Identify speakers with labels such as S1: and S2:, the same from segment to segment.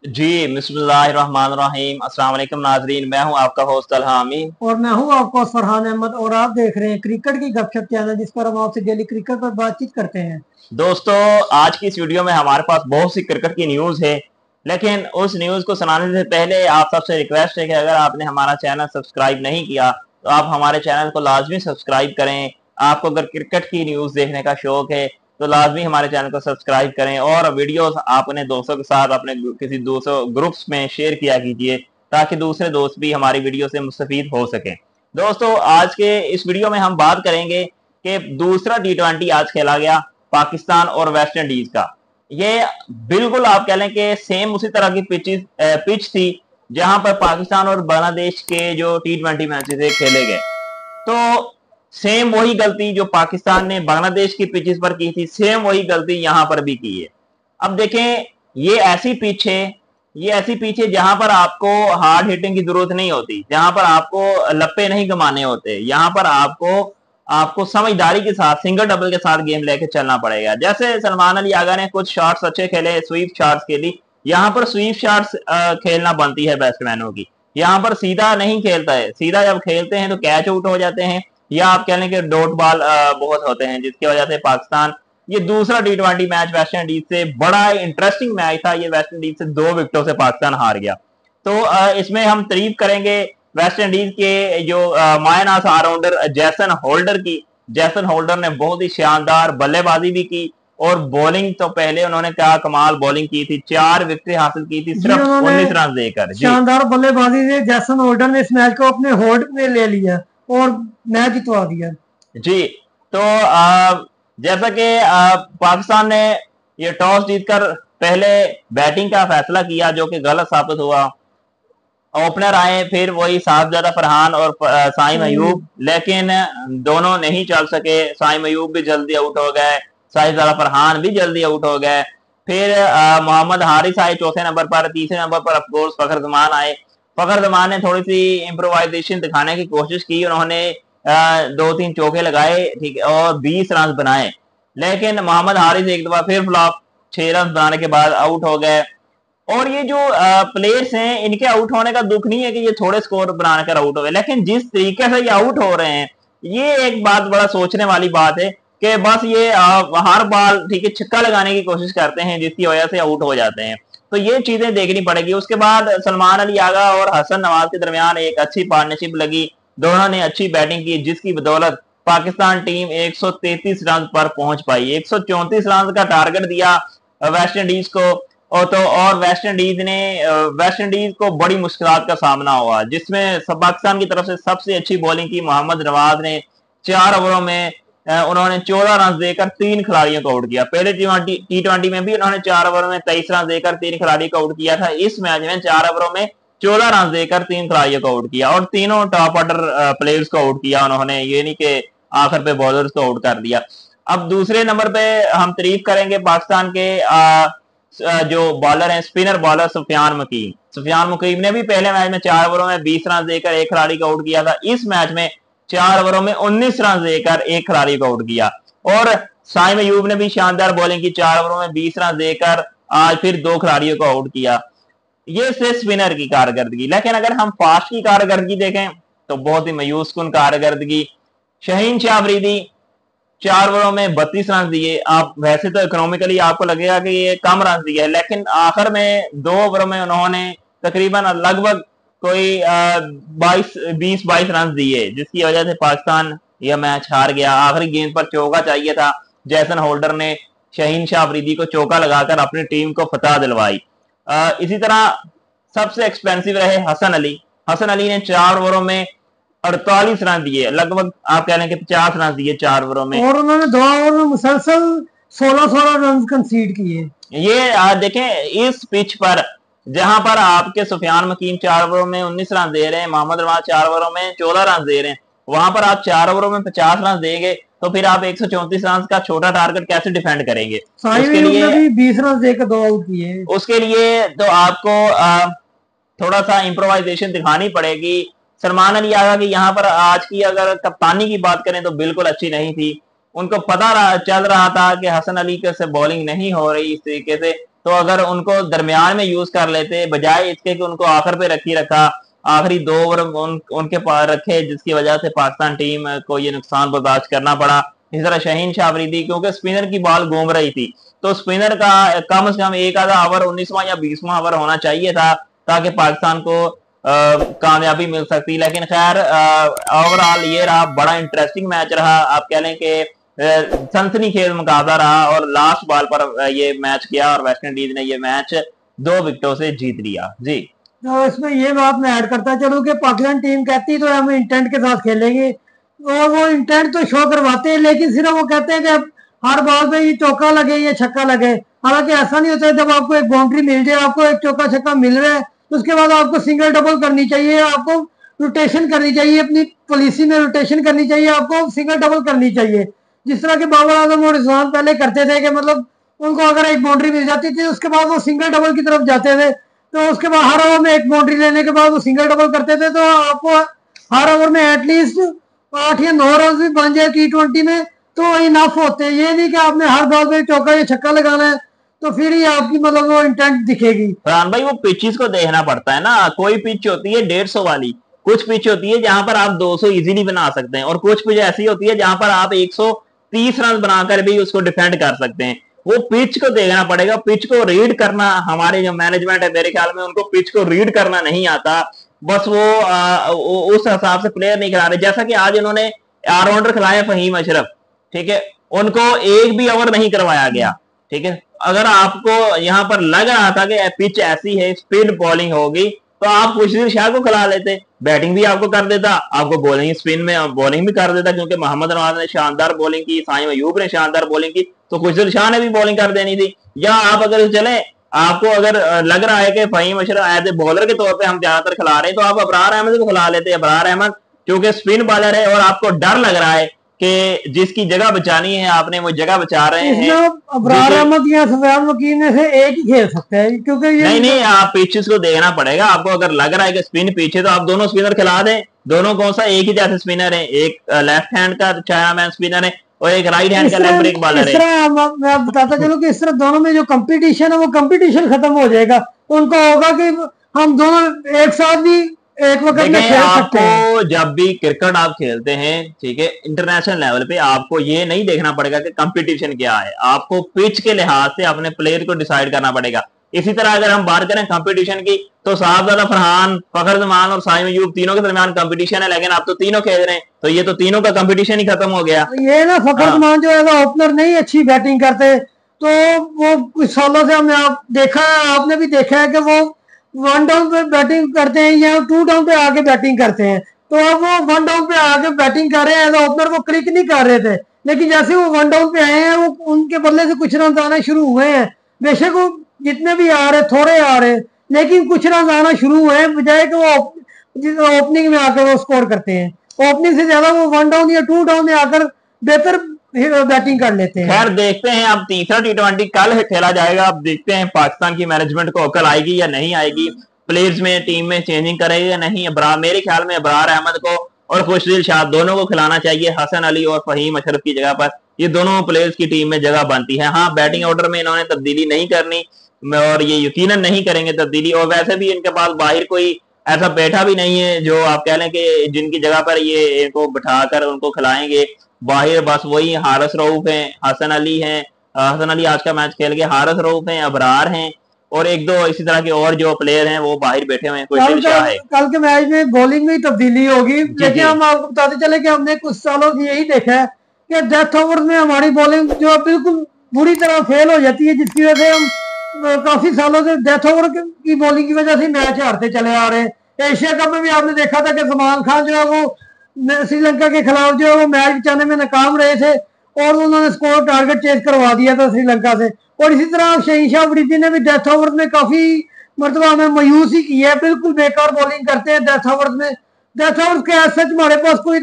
S1: जी बिस्मिल्लाहिर्रहमानिर्रहीम। अस्सलाम वालेकुम नाजरीन, मैं हूं आपका होस्ट तलहामी।
S2: और मैं हूं आपको फरहान अहमद और आप देख रहे हैं क्रिकेट की गपशप चैनल, जिस पर हम आपसे डेली क्रिकेट पर बातचीत करते हैं।
S1: दोस्तों, आज की इस वीडियो में हमारे पास बहुत सी क्रिकेट की न्यूज़ है, लेकिन उस न्यूज़ को सुनाने से पहले आप सबसे रिक्वेस्ट है कि अगर आपने हमारा चैनल सब्सक्राइब नहीं किया तो आप हमारे चैनल को लाजमी सब्सक्राइब करें। आपको अगर क्रिकेट की न्यूज़ देखने का शौक है तो लाजमी हमारे चैनल को सब्सक्राइब करें और वीडियोस अपने दोस्तों के साथ अपने किसी दूसरों ग्रुप्स में शेयर किया कीजिए ताकि दूसरे दोस्त भी हमारी वीडियो से मुस्तफीद हो सकें। दोस्तों, आज के इस वीडियो में हम बात करेंगे कि दूसरा टी20 आज खेला गया पाकिस्तान और वेस्ट इंडीज का। ये बिल्कुल आप कह लें कि सेम उसी तरह की पिच थी जहां पर पाकिस्तान और बांग्लादेश के जो टी20 मैचेस थे खेले गए। तो सेम वही गलती जो पाकिस्तान ने बांग्लादेश की पिचेस पर की थी, सेम वही गलती यहां पर भी की है। अब देखें, ये ऐसी पिच है ये ऐसी पिच है जहां पर आपको हार्ड हिटिंग की जरूरत नहीं होती, जहां पर आपको लप्पे नहीं गमाने होते। यहां पर आपको आपको समझदारी के साथ सिंगल डबल के साथ गेम लेके चलना पड़ेगा। जैसे सलमान अली आगा ने कुछ शॉट्स अच्छे खेले, स्वीप शॉट्स खेली। यहाँ पर स्वीप शॉट्स खेलना बनती है बैट्समैनों की। यहाँ पर सीधा नहीं खेलता है, सीधा जब खेलते हैं तो कैच आउट हो जाते हैं या आप कह लें कि डॉट बॉल बहुत होते हैं, जिसकी वजह से पाकिस्तान ये दूसरा टी20 मैच वेस्ट इंडीज से बड़ा इंटरेस्टिंग मैच था। ये वेस्ट इंडीज से 2 विकेटों से पाकिस्तान हार गया। तो इसमें हम तारीफ करेंगे वेस्ट इंडीज के जो मायनास ऑलराउंडर जैसन होल्डर ने बहुत ही शानदार बल्लेबाजी भी की और बॉलिंग तो पहले उन्होंने क्या कमाल बॉलिंग की थी। 4 विकेटें हासिल की थी
S2: जी,
S1: सिर्फ
S2: उन्होंने
S1: 19 रन देकर। जी
S2: शानदार बल्लेबाजी से जैसन होल्डर ने इस मैच को अपने होल्ड में ले लिया और मैच जितवा दिया।
S1: जी। तो जैसा कि पाकिस्तान ने ये टॉस जीतकर पहले बैटिंग का फैसला किया जो कि गलत साबित हुआ। ओपनर आए फिर वही साहबजादा फरहान और साइम अयूब, लेकिन दोनों नहीं चल सके। साइम अयूब भी जल्दी आउट हो गए, साहिबजादा फरहान भी जल्दी आउट हो गए। फिर मोहम्मद हारिस आए चौथे नंबर पर। तीसरे नंबर पर अफकोर्स फखर जमान आए। फखर जमान ने थोड़ी सी इम्प्रोवाइजेशन दिखाने की कोशिश की। उन्होंने 2-3 चौके लगाए, ठीक है, और 20 रन बनाए, लेकिन मोहम्मद हारिस एक दफा फिर फ्लॉप 6 रन बनाने के बाद आउट हो गए। और ये जो प्लेयर्स हैं इनके आउट होने का दुख नहीं है कि ये थोड़े स्कोर बनाकर आउट हो गए, लेकिन जिस तरीके से ये आउट हो रहे हैं ये एक बात बड़ा सोचने वाली बात है कि बस ये हर बाल ठीक है छक्का लगाने की कोशिश करते हैं जिसकी वजह से आउट हो जाते हैं। तो ये चीजें देखनी पड़ेगी। उसके बाद सलमान अली आगा और हसन नवाज के दरमियान एक अच्छी पार्टनरशिप लगी। दोनों ने अच्छी बैटिंग की जिसकी बदौलत पाकिस्तान टीम 133 रन पर पहुंच पाई। 134 रन का टारगेट दिया वेस्ट इंडीज को। और वेस्ट इंडीज को बड़ी मुश्किलात का सामना हुआ, जिसमें पाकिस्तान की तरफ से सबसे अच्छी बॉलिंग की मोहम्मद नवाज ने। 4 ओवरों में उन्होंने 14 रन देकर 3 खिलाड़ियों को आउट किया। पहले टी20 में भी उन्होंने 4 ओवर में 23 रन देकर 3 खिलाड़ी को आउट किया था। इस मैच में 4 ओवरों में 14 रन देकर 3 खिलाड़ियों को आउट किया और तीनों टॉप ऑर्डर प्लेयर्स को आउट किया उन्होंने, ये नहीं कि आखिर पे बॉलर्स को आउट कर दिया। अब दूसरे नंबर पे हम तारीफ करेंगे पाकिस्तान के जो बॉलर हैं, स्पिनर बॉलर सुफियान मुकीम ने भी पहले मैच में 4 ओवरों में 20 रन देकर 1 खिलाड़ी को आउट किया था। इस मैच में 4 ओवरों में 19 रन देकर 1 खिलाड़ी को आउट किया। और साइम अयूब ने भी शानदार बॉलिंग की, 4 ओवरों में 20 रन देकर आज फिर 2 खिलाड़ियों को आउट किया। ये से स्पिनर की कारकर्दगी। लेकिन अगर हम फास्ट की कारकर्दगी देखें तो बहुत ही मायूस कुन कारकर्दगी। शहीन शाह अफरीदी 4 ओवरों में 32 रन दिए। आप वैसे तो इकोनॉमिकली आपको लगेगा कि ये कम रन दिए है, लेकिन आखिर में 2 ओवरों में उन्होंने तकरीबन लगभग कोई 20-22 रन दिए, जिसकी वजह से पाकिस्तान यह मैच हार गया। आखिरी गेंद पर चौका चाहिए था। जैसन होल्डर ने शहीन शाह अफरीदी को चौका लगाकर अपनी टीम को फतह दिलवाई। इसी तरह सबसे एक्सपेंसिव रहे हसन अली ने 4 ओवरों में 48 रन दिए, लगभग आप कह लें कि 50 रन दिए 4 ओवरों में।
S2: और उन्होंने 2 ओवर में मुसलसल 16-16 रन कंसीड किए।
S1: ये देखें इस पिच पर जहां पर आपके सुफियान मकीम 4 ओवरों में 19 रन दे रहे हैं, मोहम्मद नवाज 4 ओवरों में 14 रन दे रहे हैं, वहां पर आप 4 ओवरों में 50 रन देंगे तो फिर आप 134 रन का छोटा टारगेट कैसे डिफेंड करेंगे?
S2: साइम
S1: उसके
S2: अयूब
S1: लिए
S2: ने भी 20 रन देकर 2 आउट किए।
S1: उसके लिए तो आपको थोड़ा सा इम्प्रोवाइजेशन दिखानी पड़ेगी। सलमान अली आगा की यहाँ पर आज की अगर कप्तानी की बात करें तो बिल्कुल अच्छी नहीं थी। उनको चल रहा था कि हसन अली के से बॉलिंग नहीं हो रही इस तरीके से, तो अगर उनको दरमियान में यूज कर लेते बजाय इसके कि उनको आखिर पे रखा, आखिरी 2 ओवर उनके पास रखे, जिसकी वजह से पाकिस्तान टीम को ये नुकसान बर्दाश्त करना पड़ा। इस तरह शाहीन शाह अफरीदी, क्योंकि स्पिनर की बॉल घूम रही थी, तो स्पिनर का कम से कम एक आधा ओवर 19वां या 20वां ओवर होना चाहिए था, ताकि पाकिस्तान को कामयाबी मिल सकती। लेकिन खैर ओवरऑल ये रहा, बड़ा इंटरेस्टिंग मैच रहा, आप कह लें कि सनसनीखेज मुकाबला रहा, और लास्ट बॉल पर ये मैच किया और वेस्ट इंडीज ने ये मैच 2 विकेटों से जीत लिया। जी,
S2: तो इसमें ये बात मैं ऐड करता चलूं कि पाकिस्तान टीम कहती तो हम इंटेंट के साथ खेलेंगे, और वो इंटेंट तो शो करवाते हैं, लेकिन सिर्फ वो कहते हैं कि हर बॉल पे ये चौका लगे या छक्का लगे। हालांकि ऐसा नहीं होता है, जब आपको एक बाउंड्री मिल जाए, आपको एक चौका छक्का मिल रहा है, तो उसके बाद आपको सिंगल डबल करनी चाहिए, आपको रोटेशन करनी चाहिए, अपनी पॉलिसी में रोटेशन करनी चाहिए, आपको सिंगल डबल करनी चाहिए। जिस तरह के बाबर आजम और रिजवान पहले करते थे कि मतलब उनको अगर एक बाउंड्री मिल जाती थी, उसके बाद वो सिंगल डबल की तरफ जाते थे, तो उसके बाद हर ओवर में एक बाउंड्री लेने के बाद वो सिंगल डबल करते थे। तो आपको हर ओवर में एटलीस्ट 8 या 9 रन भी बन जाए T20 में तो इनफ होते हैं। ये नहीं कि आपने हर बॉल पे चौका या छक्का लगाना है, तो फिर ही आपकी मतलब वो इंटेंट दिखेगी।
S1: फरहान भाई, वो पिचेस को देखना पड़ता है ना। कोई पिच होती है 150 वाली, कुछ पिच होती है जहां पर आप 200 इजीली बना सकते हैं, और कुछ पिच ऐसी होती है जहां पर आप 130 रन बनाकर भी उसको डिफेंड कर सकते हैं। वो पिच को देखना पड़ेगा, पिच को रीड करना। हमारे जो मैनेजमेंट है, मेरे ख्याल में उनको पिच को रीड करना नहीं आता, बस वो उस हिसाब से प्लेयर नहीं खिला रहे। जैसा कि आज इन्होंने ऑलराउंडर खिलाया फहीम अशरफ, ठीक है, उनको एक भी ओवर नहीं करवाया गया, ठीक है। अगर आपको यहां पर लग रहा था कि पिच ऐसी है, स्पिन बॉलिंग होगी, तो आप खुशदिल शाह को खिला लेते, बैटिंग भी आपको कर देता, आपको बॉलिंग स्पिन में बॉलिंग भी कर देता, क्योंकि मोहम्मद नवाज ने शानदार बॉलिंग की, साइम अयूब ने शानदार बॉलिंग की, तो खुशदिल शाह ने भी बॉलिंग कर देनी थी। या आप अगर चले, आपको अगर लग रहा है कि Fahim Ashraf as a bowler के तौर पे हम ज्यादातर खिला रहे हैं, तो आप अबरार अहमद को खिला लेते। अबरार अहमद क्योंकि स्पिन बॉलर है, और आपको डर लग रहा है कि जिसकी जगह बचानी है आपने वो जगह बचा रहे हैं।
S2: अबरार अहमद या सफियान वकील में से एक ही खेल सकता है, क्योंकि ये
S1: नहीं, आप पिचेस को देखना पड़ेगा। आपको अगर लग रहा है कि स्पिन पीछे, तो आप दोनों स्पिनर खिला दें। दोनों कौन सा एक ही जैसे स्पिनर है, एक लेफ्ट हैंड का चायामैन स्पिनर है और एक राइट हैंड का लेग ब्रेक बॉलर है।
S2: इस तरह मैं बताता चलूं कि इस तरह दोनों में जो कंपटीशन है वो कंपटीशन खत्म हो जाएगा। उनको होगा कि हम दोनों एक साथ भी एक वक्त में खेल सकते हैं।
S1: आपको जब भी क्रिकेट आप खेलते हैं, ठीक है, इंटरनेशनल लेवल पे, आपको ये नहीं देखना पड़ेगा कि कंपटीशन क्या है, आपको पिच के लिहाज से अपने प्लेयर को डिसाइड करना पड़ेगा। इसी तरह अगर हम बात करें कंपटीशन की, तो साहबजादा फरहान, फखर जमान और साइम अयूब तीनों के दरमियान कंपटीशन है, लेकिन आप तो तीनों खेल रहे हैं, तो ये तो तीनों का कंपटीशन ही खत्म हो गया।
S2: ये ना फखर जमान जो है ओपनर नहीं अच्छी बैटिंग करते, तो वो कुछ सालों से हमने देखा है, आपने भी देखा है कि वो 1 डाउन पे बैटिंग करते हैं या 2 डाउन पे आके बैटिंग करते हैं। तो अब वो 1 डाउन पे आके बैटिंग कर रहे हैं, एज ओपनर वो क्लिक नहीं कर रहे थे, लेकिन जैसे वो 1 डाउन पे आए हैं, वो उनके बदले से कुछ रन आने शुरू हुए हैं। बेशक वो जितने भी आ रहे, थोड़े आ रहे, लेकिन कुछ रन आना शुरू हुए हैं, बजाय कि वो ओपनिंग में आकर वो स्कोर करते हैं। ओपनिंग से ज्यादा वो 1 डाउन या 2 डाउन में आकर बेहतर बैटिंग कर लेते हैं।
S1: खैर देखते हैं, अब तीसरा T20 कल खेला जाएगा। अब देखते हैं पाकिस्तान की मैनेजमेंट को अकल आएगी या नहीं आएगी, प्लेयर्स में टीम में चेंजिंग करेगी या नहीं। मेरे ख्याल में अबरार अहमद को और खुशदिल शाह दोनों को खिलाना चाहिए, हसन अली और फहीम अशरफ की जगह पर। ये दोनों प्लेयर्स की टीम में जगह बनती है। हाँ, बैटिंग ऑर्डर में इन्होंने तब्दीली नहीं करनी, और ये यकीनन नहीं करेंगे तब्दीली, और वैसे भी इनके पास बाहर कोई ऐसा बैठा भी नहीं है जो आप कह लें कि जिनकी जगह पर ये इनको बिठाकर उनको खिलाएंगे। बाहर बस वही हारिस रऊफ हैं, हसन अली हैं, हसन अली आज का मैच खेल गए, हारिस रऊफ हैं, अबरार हैं, और 1-2 इसी तरह के और जो प्लेयर हैं वो बाहर बैठे हुए हैं।
S2: कल के मैच में बॉलिंग में तब्दीली होगी, लेकिन हम आपको बताते चले कि हमने कुछ सालों से यही देखा है कि डेथ ओवर में हमारी बॉलिंग जो बिल्कुल बुरी तरह फेल हो जाती है, जिसकी वजह से हम काफी सालों से डेथ ओवर की बॉलिंग की वजह से मैच हारते चले आ रहे हैं। एशिया कप में भी आपने देखा था कि सलमान खान जो है वो श्रीलंका के खिलाफ जो है वो मैच बचाने में नाकाम रहे थे, और उन्होंने स्कोर टारगेट चेंज करवा दिया था श्रीलंका से। और इसी तरह शाहीन शाह अफरीदी ने भी डेथ ओवर में काफी मरतबा हमें मायूस ही की है, बिल्कुल बेकार बॉलिंग करते हैं डेथ ओवर में। डेथ ओवर के सच हमारे पास कोई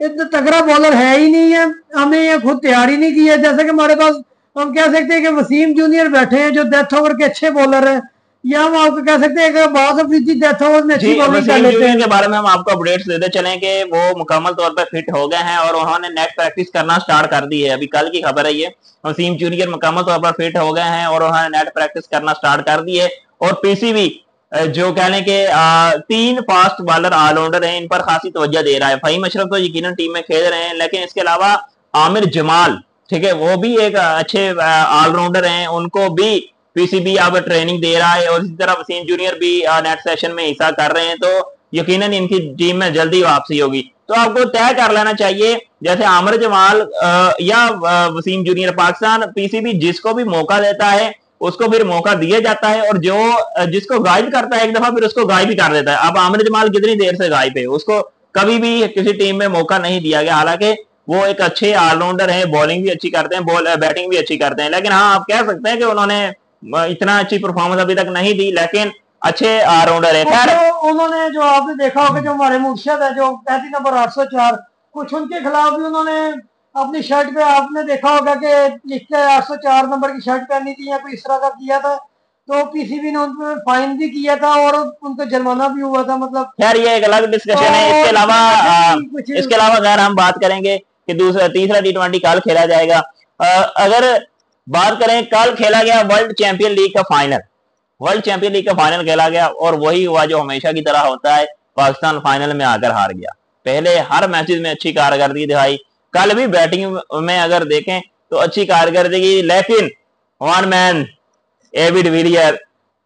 S2: इतना तगड़ा बॉलर है ही नहीं है, हमने ये खुद तैयार ही नहीं किया। जैसे कि हमारे पास हम कह सकते हैं कि वसीम जूनियर बैठे हैं जो डेथ ओवर के अच्छे बॉलर हैं, या हम आपको कह सकते हैं कि बास अफरीदी डेथ ओवर में अच्छी बॉलिंग कर लेते हैं।
S1: के बारे में हम आपको अपडेट्स देते चलें कि वो मुकम्मल तौर पर फिट हो गए हैं और उन्होंने नेट प्रैक्टिस करना स्टार्ट कर दी है। अभी कल की खबर है ये, वसीम जूनियर मुकम्मल तौर पर फिट हो गए हैं और उन्होंने नेट प्रैक्टिस करना स्टार्ट कर दी है। और पीसीबी जो कहने के 3 फास्ट बॉलर ऑलराउंडर हैं, इन पर खासी तवज्जो दे रहा है। फहीम अशरफ तो यकीनन टीम में खेल रहे हैं, लेकिन इसके अलावा आमिर जमाल, ठीक है, वो भी एक अच्छे ऑलराउंडर हैं, उनको भी पीसीबी अब ट्रेनिंग दे रहा है। और इसी तरह वसीम जूनियर भी नेट सेशन में हिस्सा कर रहे हैं, तो यकीनन इनकी टीम में जल्दी वापसी होगी। तो आपको तय कर लेना चाहिए, जैसे आमिर जमाल या वसीम जूनियर, पाकिस्तान पीसीबी जिसको भी मौका देता है उसको फिर मौका दिया जाता है, और जो जिसको गायब करता है एक दफा फिर उसको गायब ही कर देता है। अब आमिर जमाल कितनी देर से गायब है, उसको कभी भी किसी टीम में मौका नहीं दिया गया, हालांकि वो एक अच्छे ऑलराउंडर हैं, बॉलिंग भी अच्छी करते हैं, बैटिंग भी अच्छी करते हैं। लेकिन हाँ, आप कह सकते हैं कि उन्होंने इतना अच्छी परफॉर्मेंस अभी तक नहीं दी, लेकिन अच्छे ऑलराउंडर है। खैर,
S2: तो उन्होंने जो आपने देखा होगा, जो हमारे मुर्शद है जो 35 नंबर 804, कुछ उनके खिलाफ भी उन्होंने अपनी शर्ट पे आपने देखा होगा कि लिखते 804 नंबर की शर्ट पहनी थी या कोई इस तरह का किया था, तो पीसीबी ने उन पर फाइन भी किया था और उनको जुर्माना भी हुआ था। मतलब
S1: खैर ये एक अलग डिस्कशन है। इसके अलावा अगर हम बात करेंगे कि तीसरा T20 कल खेला जाएगा, अगर बात करें, कल खेला गया वर्ल्ड चैंपियन लीग का फाइनल, वर्ल्ड चैंपियन लीग का फाइनल खेला गया और वही हुआ जो हमेशा की तरह होता है, पाकिस्तान फाइनल में आकर हार गया। पहले हर मैचेस में अच्छी कारकर्दगी दिखाई, कल भी बैटिंग में अगर देखें तो अच्छी कारकर्दगी, लेकिन वन मैन एबी डिविलियर,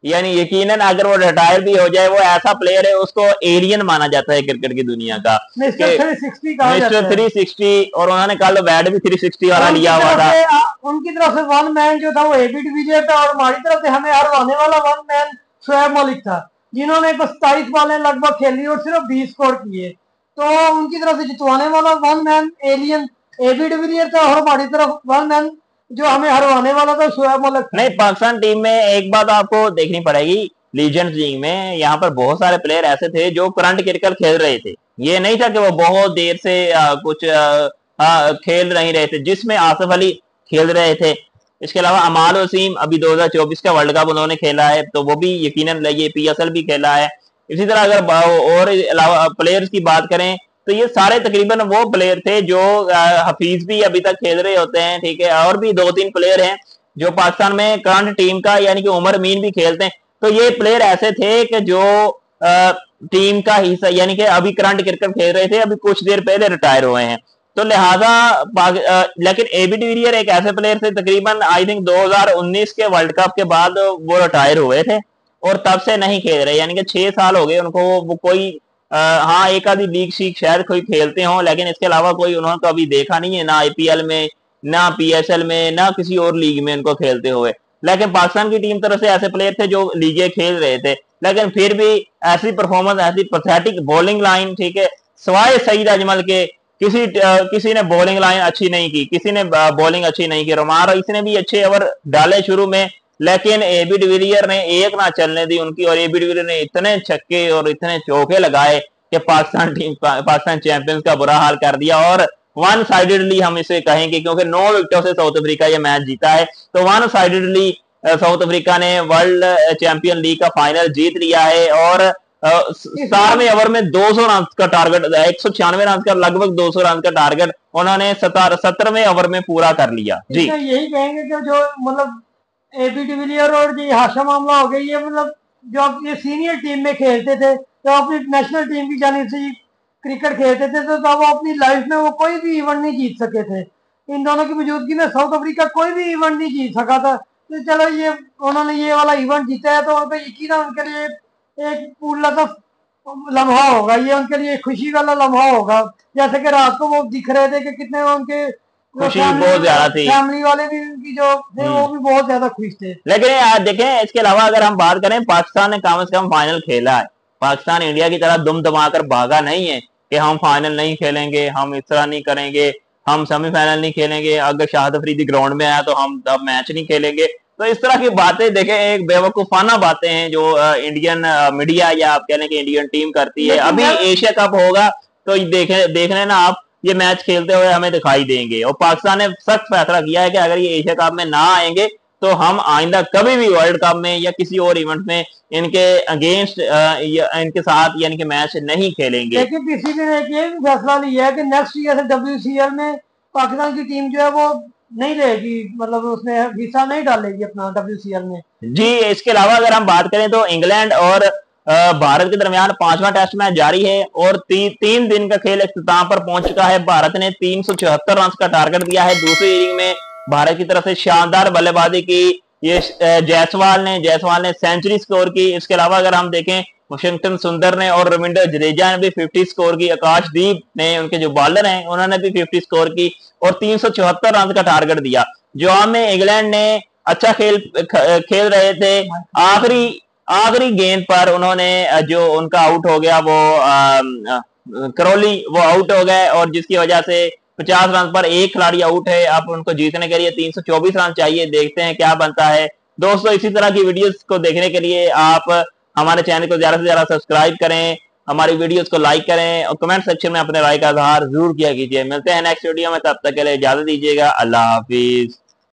S1: यानी यकीनन अगर वो रिटायर भी हो जाए, वो ऐसा प्लेयर है, उसको एलियन माना जाता है क्रिकेट की दुनिया का,
S2: मिस्टर
S1: 360। और उन्होंने कल बैट भी 360 वाला लिया हुआ था।
S2: उनकी तरफ से वन मैन जो था वो एबी डिविलियर था, और हमारी तरफ से हमें हरवाने वाला वन मैन शोएब मलिक था, जिन्होंने 27 बॉलें लगभग खेली और सिर्फ 20 स्कोर किए। तो उनकी तरफ से जितवाने वाला one man alien AB de Villiers था, और हमारी तरफ वन मैन जो हमें हरवाने वाला था शोएब मलिक।
S1: नहीं, पाकिस्तान टीम में एक बात आपको देखनी पड़ेगी, लीजेंड्स लीग में यहाँ पर बहुत सारे प्लेयर ऐसे थे जो करंट क्रिकेट खेल रहे थे। ये नहीं था कि वो बहुत देर से कुछ खेल नहीं रहे थे, जिसमें आसिफ अली खेल रहे थे। इसके अलावा अमाल वसीम अभी 2024 का वर्ल्ड कप उन्होंने खेला है, तो वो भी यकीनन ये PSL भी खेला है। इसी तरह अगर और अलावा प्लेयर्स की बात करें तो ये सारे तकरीबन वो प्लेयर थे जो हफीज भी अभी तक खेल रहे होते हैं, ठीक है, और भी 2-3 प्लेयर हैं जो पाकिस्तान में करंट टीम का, यानी कि उमर मीन भी खेलते हैं। तो ये प्लेयर ऐसे थे कि जो टीम का हिस्सा, यानी कि अभी करंट क्रिकेट खेल रहे थे, अभी कुछ देर पहले रिटायर हुए हैं। तो लिहाजा लेकिन एबी डिविलियर एक ऐसे प्लेयर थे, तकरीबन आई थिंक 2019 के वर्ल्ड कप के बाद वो रिटायर हुए थे और तब से नहीं खेल रहे, यानी कि 6 साल हो गए उनको। वो कोई हाँ, एक आधी लीग शीग शायद कोई खेलते हो, लेकिन इसके अलावा कोई उन्होंने कभी देखा नहीं है, ना IPL में, ना PSL में, ना किसी और लीग में इनको खेलते हुए। लेकिन पाकिस्तान की टीम तरफ से ऐसे प्लेयर थे जो लीगें खेल रहे थे, लेकिन फिर भी ऐसी परफॉर्मेंस, ऐसी पैथेटिक बॉलिंग लाइन, ठीक है, सिवाय सईद अजमल के किसी ने बॉलिंग लाइन अच्छी नहीं की, किसी ने बॉलिंग अच्छी नहीं की। रोमार इसने भी अच्छे ओवर डाले शुरू में, लेकिन एबी डिविलियर ने एक ना चलने दी उनकी, और एबी डिविलियर ने इतने छक्के और इतने चौके लगाए कि पाकिस्तान चैंपियंस का बुरा हाल कर दिया। और वन साइडेडली हम इसे कहेंगे, क्योंकि 9 विकेटों से साउथ अफ्रीका ये मैच जीता है, तो वन साइडेडली साउथ अफ्रीका ने वर्ल्ड चैंपियन लीग का फाइनल जीत लिया है। और 17वें ओवर में 200 रन का टारगेट, 196 रन का, लगभग 200 रन का टारगेट उन्होंने 17वें ओवर में पूरा कर लिया। जी,
S2: यही कहेंगे कि जो मतलब एबी डिविलियर और ये हाशा मामला हो गया, ये मतलब जो ये सीनियर टीम में खेलते थे, तो अपनी नेशनल टीम की जानिब से क्रिकेट खेलते थे, तो तब वो अपनी लाइफ में वो कोई भी इवेंट नहीं जीत सके थे। इन दोनों की मौजूदगी में साउथ अफ्रीका कोई भी इवेंट नहीं जीत सका था। तो चलो ये उन्होंने ये वाला इवेंट जीता है, तो उन पर यकीन उनके लिए एक पूरा लम्हा होगा, ये उनके लिए खुशी वाला लम्हा होगा। जैसे कि रात को वो दिख रहे थे कि कितने उनके
S1: खुशी बहुत ज्यादा थी,
S2: फैमिली वाले भी उनकी जो थे वो भी बहुत ज्यादा खुश थे।
S1: लेकिन यार देखें, इसके अलावा अगर हम बात करें, पाकिस्तान ने कम से कम फाइनल खेला है। पाकिस्तान इंडिया की तरह दुम दमाकर भागा नहीं है कि हम फाइनल नहीं खेलेंगे, हम इस तरह नहीं करेंगे, हम सेमीफाइनल नहीं खेलेंगे, अगर शाहिद अफरीदी ग्राउंड में आया तो हम अब मैच नहीं खेलेंगे। तो इस तरह की बातें देखें, एक बेवकूफाना बातें हैं जो इंडियन मीडिया या आप कह लें कि इंडियन टीम करती है। अभी एशिया कप होगा तो देख लेना आप, ये मैच खेलते हुए हमें दिखाई देंगे। और पाकिस्तान ने सख्त फैसला किया है कि अगर ये एशिया कप में ना आएंगे तो हम आइंदा कभी भी वर्ल्ड कप में या किसी और इवेंट में इनके अगेंस्ट या इनके साथ यानी कि मैच नहीं खेलेंगे।
S2: लेकिन पीसीबी ने एक ये भी फैसला लिया है कि नेक्स्ट ईयर से WCL में पाकिस्तान की टीम जो है वो नहीं रहेगी, मतलब उसमें हिस्सा नहीं डालेगी अपना WCL में।
S1: जी, इसके अलावा अगर हम बात करें तो इंग्लैंड और भारत के दरमियान 5वां टेस्ट मैच जारी है और तीन दिन का खेल इख्तिताम पर पहुंच चुका है। भारत ने 374 रन का टारगेट दिया है। दूसरी इनिंग में भारत की तरफ से शानदार बल्लेबाजी की ये जायसवाल ने सेंचुरी स्कोर की। इसके अलावा अगर हम देखें वाशिंगटन सुंदर ने और रविंद्र जडेजा ने भी 50 स्कोर की। आकाशदीप ने, उनके जो बॉलर हैं, उन्होंने भी 50 स्कोर की और 374 रन का टारगेट दिया। जो में इंग्लैंड ने अच्छा खेल रहे थे। आखिरी गेंद पर उन्होंने जो उनका आउट हो गया वो करौली वो आउट हो गए और जिसकी वजह से 50 रन पर एक खिलाड़ी आउट है। अब उनको जीतने के लिए 324 रन चाहिए। देखते हैं क्या बनता है। दोस्तों, इसी तरह की वीडियोस को देखने के लिए आप हमारे चैनल को ज्यादा से ज्यादा सब्सक्राइब करें, हमारी वीडियोस को लाइक करें और कमेंट सेक्शन में अपने राय का इजहार जरूर किया कीजिए। मिलते हैं नेक्स्ट वीडियो में, तब तक के लिए इजाजत दीजिएगा। अल्लाह हाफिज।